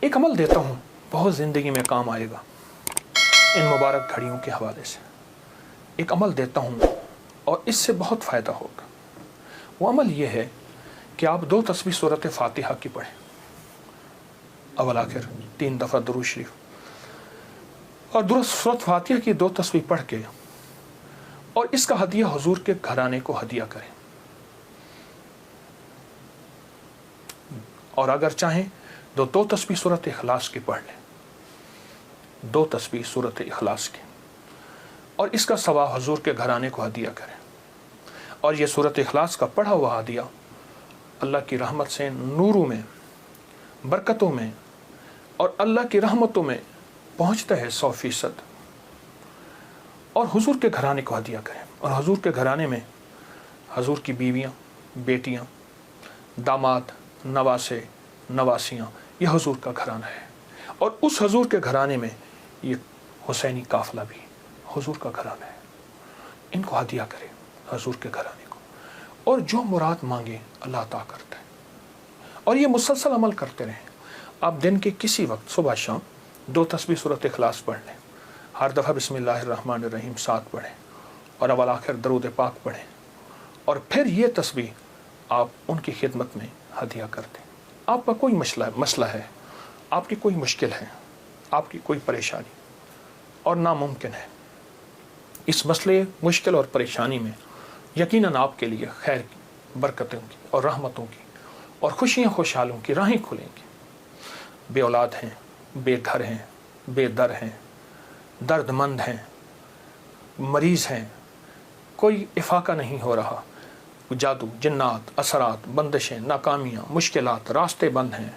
ایک عمل دیتا ہوں، بہت زندگی میں کام آئے گا ان مبارک گھڑیوں کے حوالے سے. ایک عمل دیتا ہوں اور اس سے بہت فائدہ ہوگا. وہ عمل یہ ہے کہ آپ 2 تسبیح سورۃ فاتحہ کی پڑھیں، اول آخر 3 دفعہ درود شریف، اور سورۃ فاتحہ کی 2 تسبیح پڑھ کے اور اس کا ہدیہ حضور کے گھرانے کو ہدیہ کریں. اور اگر چاہیں تو 2 تسبیح سورۃ اخلاص کی پڑھ لیں، 2 تسبیح سورۃ اخلاص کی، اور اس کا ثواب حضور کے گھرانے کو ہدیہ کریں. اور یہ سورۃ اخلاص کا پڑھا ہوا ہدیہ اللہ کی رحمت سے نوروں میں، برکتوں میں اور اللہ کی رحمتوں میں پہنچتا ہے 100%. اور حضور کے گھرانے کو ہدیہ کریں. اور حضور کے گھرانے میں حضور کی بیویاں، بیٹیاں، داماد، نواسے، نواسیاں، یہ حضور کا گھرانہ ہے. اور اس حضور کے گھرانے میں یہ حسینی قافلہ بھی حضور کا گھرانہ ہے. ان کو ہدیہ کریں حضور کے گھرانے کو، اور جو مراد مانگے اللہ عطا کرتا ہے. اور یہ مسلسل عمل کرتے رہیں. آپ دن کے کسی وقت صبح شام 2 تسبیح سورۃ اخلاص پڑھ لیں، ہر دفعہ بسم اللہ الرحمن الرحیم 7 پڑھیں، اور اول آخر درود پاک پڑھیں، اور پھر یہ تسبیح آپ ان کی خدمت میں ہدیہ کر دیں. آپ کا کوئی مسئلہ ہے، آپ کی کوئی مشکل ہے، آپ کی کوئی پریشانی اور ناممکن ہے، اس مسئلے، مشکل اور پریشانی میں یقیناً آپ کے لیے خیر کی، برکتوں کی اور رحمتوں کی اور خوشیاں خوشحالوں کی راہیں کھلیں گی. بے اولاد ہیں، بے گھر ہیں، بے در ہیں، درد مند ہیں، مریض ہیں، کوئی افاقہ نہیں ہو رہا، جادو، جنات، اثرات، بندشیں، ناکامیاں، مشکلات، راستے بند ہیں،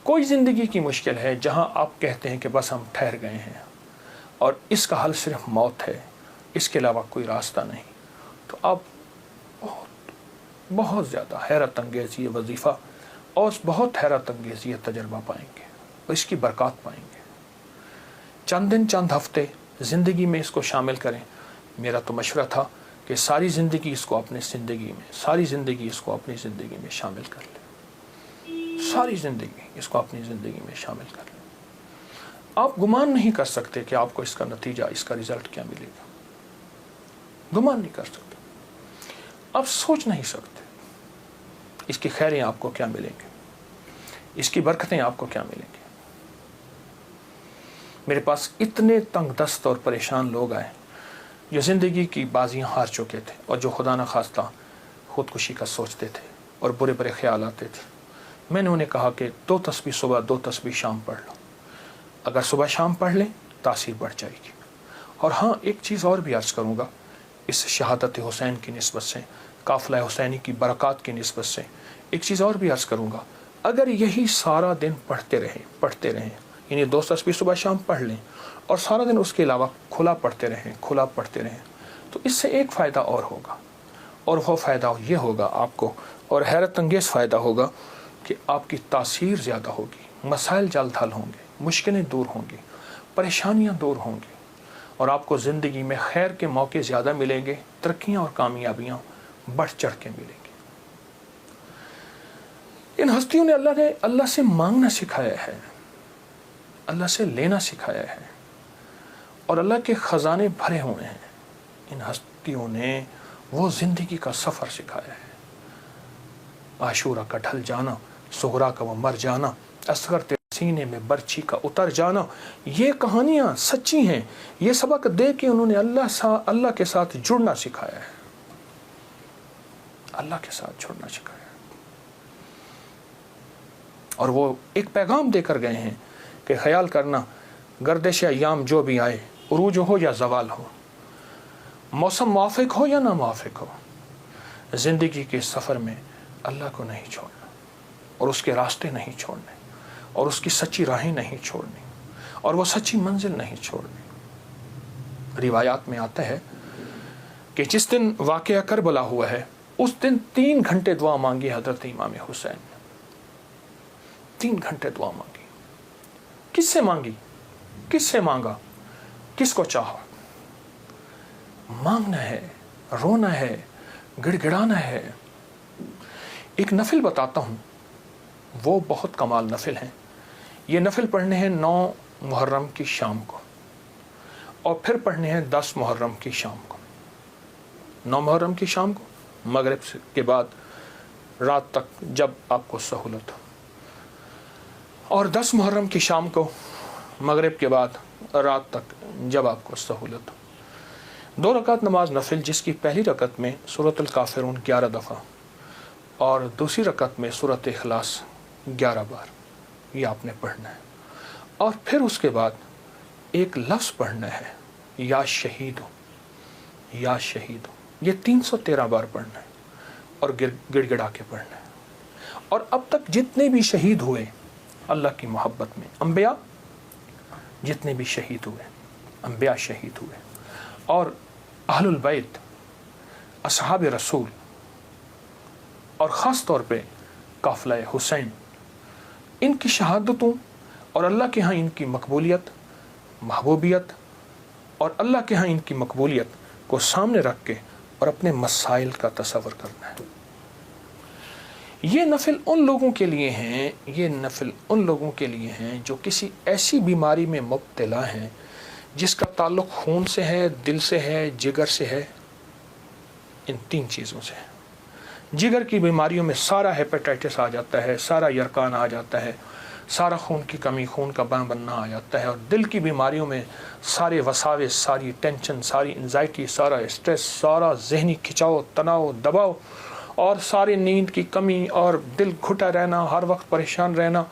کوئی زندگی کی مشکل ہے جہاں آپ کہتے ہیں کہ بس ہم ٹھہر گئے ہیں اور اس کا حل صرف موت ہے، اس کے علاوہ کوئی راستہ نہیں، تو آپ بہت زیادہ حیرت انگیز یہ وظیفہ اور بہت حیرت انگیز یہ تجربہ پائیں گے اور اس کی برکات پائیں گے. چند دن، چند ہفتے زندگی میں اس کو شامل کریں. میرا تو مشورہ تھا کہ ساری زندگی اس کو اپنی زندگی میں، ساری زندگی اس کو اپنی زندگی میں شامل کر لیں، ساری زندگی اس کو اپنی زندگی میں شامل کر لیں. آپ گمان نہیں کر سکتے کہ آپ کو اس کا نتیجہ، اس کا رزلٹ کیا ملے گا. گمان نہیں کر سکتے، آپ سوچ نہیں سکتے اس کی خیریں آپ کو کیا ملیں گے، اس کی برکتیں آپ کو کیا ملیں گی. میرے پاس اتنے تنگ دست اور پریشان لوگ آئے جو زندگی کی بازیاں ہار چکے تھے اور جو خدا نخواستہ خودکشی کا سوچتے تھے اور برے برے خیال آتے تھے. میں نے انہیں کہا کہ 2 تسبیح صبح، 2 تسبیح شام پڑھ لو. اگر صبح شام پڑھ لیں تاثیر بڑھ جائے گی. اور ہاں، ایک چیز اور بھی عرض کروں گا اس شہادت حسین کی نسبت سے، قافلہ حسینی کی برکات کی نسبت سے ایک چیز اور بھی عرض کروں گا. اگر یہی سارا دن پڑھتے رہیں، یعنی 2 تسبیح صبح شام پڑھ لیں اور سارا دن اس کے علاوہ کھلا پڑھتے رہیں، تو اس سے ایک فائدہ اور ہوگا، اور وہ فائدہ یہ ہوگا آپ کو، اور حیرت انگیز فائدہ ہوگا کہ آپ کی تاثیر زیادہ ہوگی، مسائل جلد حل ہوں گے، مشکلیں دور ہوں گی، پریشانیاں دور ہوں گی، اور آپ کو زندگی میں خیر کے موقع زیادہ ملیں گے، ترقیاں اور کامیابیاں بڑھ چڑھ کے ملیں گی. ان ہستیوں نے اللہ سے مانگنا سکھایا ہے، اللہ سے لینا سکھایا ہے، اور اللہ کے خزانے بھرے ہوئے ہیں. ان ہستیوں نے وہ زندگی کا سفر سکھایا ہے. عاشورہ کا ڈھل جانا، سغرا کا وہ مر جانا، اصغر تیرے سینے میں برچھی کا اتر جانا، یہ کہانیاں سچی ہیں. یہ سبق دے کے انہوں نے اللہ کے ساتھ جڑنا سکھایا ہے، اللہ کے ساتھ جڑنا سکھایا ہے. اور وہ ایک پیغام دے کر گئے ہیں کہ خیال کرنا، گردش ایام جو بھی آئے، عروج ہو یا زوال ہو، موسم موافق ہو یا نہ موافق ہو، زندگی کے سفر میں اللہ کو نہیں چھوڑنا، اور اس کے راستے نہیں چھوڑنے، اور اس کی سچی راہیں نہیں چھوڑنی، اور وہ سچی منزل نہیں چھوڑنی. روایات میں آتا ہے کہ جس دن واقعہ کربلا ہوا ہے اس دن 3 گھنٹے دعا مانگی حضرت امام حسین نے. 3 گھنٹے دعا مانگی. کس سے مانگی؟ کس سے مانگا؟ کس کو چاہا؟ مانگنا ہے، رونا ہے، گڑ گڑانا ہے. ایک نفل بتاتا ہوں، وہ بہت کمال نفل ہیں. یہ نفل پڑھنے ہیں 9 محرم کی شام کو، اور پھر پڑھنے ہیں 10 محرم کی شام کو۔ 9 محرم کی شام کو مغرب کے بعد رات تک جب آپ کو سہولت ہو، اور 10 محرم کی شام کو مغرب کے بعد رات تک جب آپ کو سہولت ہو۔ 2 رکعت نماز نفل، جس کی پہلی رکعت میں سورۃ الکافرون 11 دفعہ اور دوسری رکعت میں سورۃ اخلاص 11 بار، یہ آپ نے پڑھنا ہے۔ اور پھر اس کے بعد ایک لفظ پڑھنا ہے، یا شہید ہو، یا شہید ہو، یہ 313 بار پڑھنا ہے اور گڑ گڑا کے پڑھنا ہے۔ اور اب تک جتنے بھی شہید ہوئے اللہ کی محبت میں، انبیاء جتنے بھی شہید ہوئے، انبیاء شہید ہوئے، اور اہل البیت، اصحاب رسول، اور خاص طور پہ قافلہ حسین، ان کی شہادتوں اور اللہ کے ہاں ان کی مقبولیت، محبوبیت، اور اللہ کے ہاں ان کی مقبولیت کو سامنے رکھ کے اور اپنے مسائل کا تصور کرنا ہے۔ یہ نفل ان لوگوں کے لیے ہیں، یہ نفل ان لوگوں کے لیے ہیں جو کسی ایسی بیماری میں مبتلا ہیں جس کا تعلق خون سے ہے، دل سے ہے، جگر سے ہے، ان 3 چیزوں سے ہے۔ جگر کی بیماریوں میں سارا ہیپیٹائٹس آ جاتا ہے، سارا یرقان آ جاتا ہے، سارا خون کی کمی، خون کا بننا آ جاتا ہے، اور دل کی بیماریوں میں سارے وساوس، ساری ٹینشن، ساری انزائٹی، سارا اسٹریس، سارا ذہنی کھچاؤ، تناؤ، دباؤ، اور ساری نیند کی کمی، اور دل گھٹا رہنا، ہر وقت پریشان رہنا،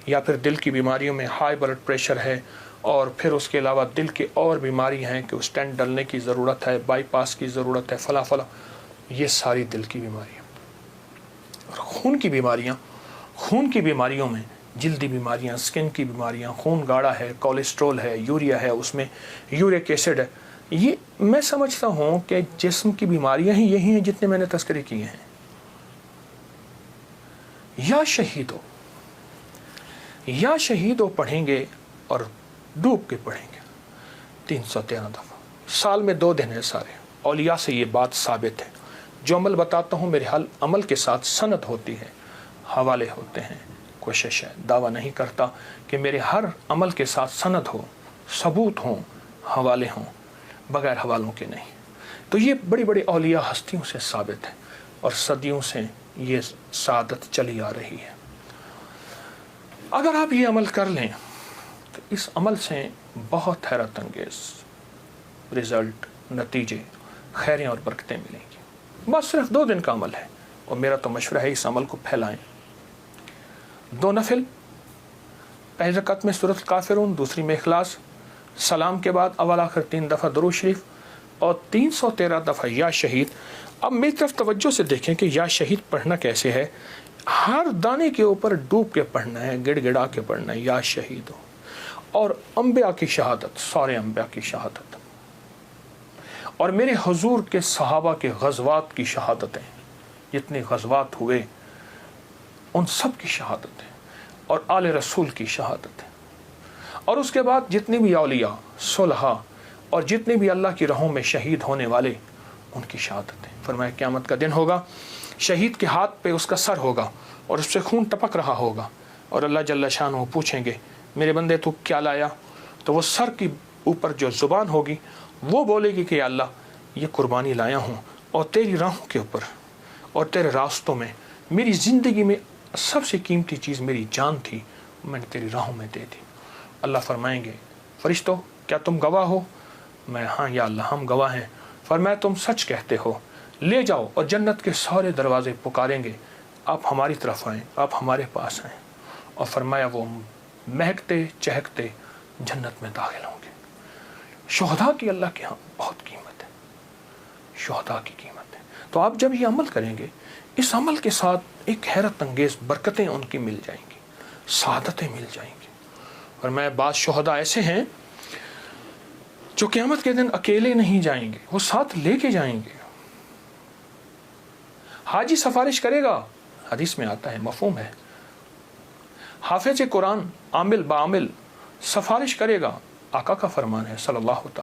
یا پھر دل کی بیماریوں میں ہائی بلڈ پریشر ہے، اور پھر اس کے علاوہ دل کی اور بیماری ہیں کہ اسٹینٹ ڈلنے کی ضرورت ہے، بائی پاس کی ضرورت ہے، فلاں فلاں، یہ ساری دل کی بیماریاں۔ اور خون کی بیماریوں میں جلدی بیماریاں، سکن کی بیماریاں، خون گاڑھا ہے، کولیسٹرول ہے، یوریا ہے، اس میں یورک ایسڈ ہے، یہ میں سمجھتا ہوں کہ جسم کی بیماریاں ہی یہی ہیں جتنے میں نے تذکرے کیے ہیں۔ یا شہیدو پڑھیں گے اور ڈوب کے پڑھیں گے 313 دفعہ، سال میں 2 دن ہے سارے۔ اولیاء سے یہ بات ثابت ہے، جو عمل بتاتا ہوں میرے عمل کے ساتھ سند ہوتی ہے، حوالے ہوتے ہیں۔ کوشش ہے، دعویٰ نہیں کرتا کہ میرے ہر عمل کے ساتھ سند ہو، ثبوت ہوں، حوالے ہوں، بغیر حوالوں کے نہیں۔ تو یہ بڑی بڑی اولیاء ہستیوں سے ثابت ہے، اور صدیوں سے یہ سعادت چلی آ رہی ہے۔ اگر آپ یہ عمل کر لیں تو اس عمل سے بہت حیرت انگیز رزلٹ، نتیجے، خیریں اور برکتیں ملیں گی۔ بس صرف 2 دن کا عمل ہے، اور میرا تو مشورہ ہے اس عمل کو پھیلائیں۔ 2 نفل، پہلی رکعت میں سورۃ الکافرون، دوسری میں اخلاص، سلام کے بعد اول آخر 3 دفعہ درود شریف، اور 313 دفعہ یا شہید۔ اب میری طرف توجہ سے دیکھیں کہ یا شہید پڑھنا کیسے ہے۔ ہر دانے کے اوپر ڈوب کے پڑھنا ہے، گڑ گڑا کے پڑھنا ہے، یا شہید ہو۔ اور انبیاء کی شہادت، سارے انبیاء کی شہادت، اور میرے حضور کے صحابہ کے غزوات کی شہادتیں، جتنے غزوات ہوئے ان سب کی شہادتیں، اور آل رسول کی شہادتیں، اور اس کے بعد جتنے بھی اولیاء، صلحاء، اور جتنے بھی اللہ کی راہوں میں شہید ہونے والے، ان کی شہادتیں۔ فرمایا قیامت کا دن ہوگا، شہید کے ہاتھ پہ اس کا سر ہوگا، اور اس سے خون ٹپک رہا ہوگا، اور اللہ جل شانہ پوچھیں گے میرے بندے تو کیا لایا؟ تو وہ سر کی اوپر جو زبان ہوگی وہ بولے گی کہ یا اللہ یہ قربانی لایا ہوں، اور تیری راہوں کے اوپر اور تیرے راستوں میں، میری زندگی میں سب سے قیمتی چیز میری جان تھی، میں نے تیری راہوں میں دے دی۔ اللہ فرمائیں گے فرشتوں کیا تم گواہ ہو؟ میں ہاں یا اللہ ہم گواہ ہیں۔ فرمایا تم سچ کہتے ہو، لے جاؤ، اور جنت کے سارے دروازے پکاریں گے آپ ہماری طرف آئیں، آپ ہمارے پاس آئیں، اور فرمایا وہ مہکتے چہکتے جنت میں داخل ہوں گے۔ شہداء کی اللہ کے ہاں بہت قیمت ہے، شہداء کی قیمت ہے۔ تو آپ جب یہ عمل کریں گے، اس عمل کے ساتھ ایک حیرت انگیز برکتیں ان کی مل جائیں گی، سعادتیں مل جائیں گی۔ اور میں بعض شہداء ایسے ہیں جو قیامت کے دن اکیلے نہیں جائیں گے، وہ ساتھ لے کے جائیں گے۔ حاجی سفارش کرے گا، حدیث میں آتا ہے، مفہوم ہے۔ حافظ قرآن عامل بعامل سفارش کرے گا، آقا کا فرمان ہے صلی اللہ تعالی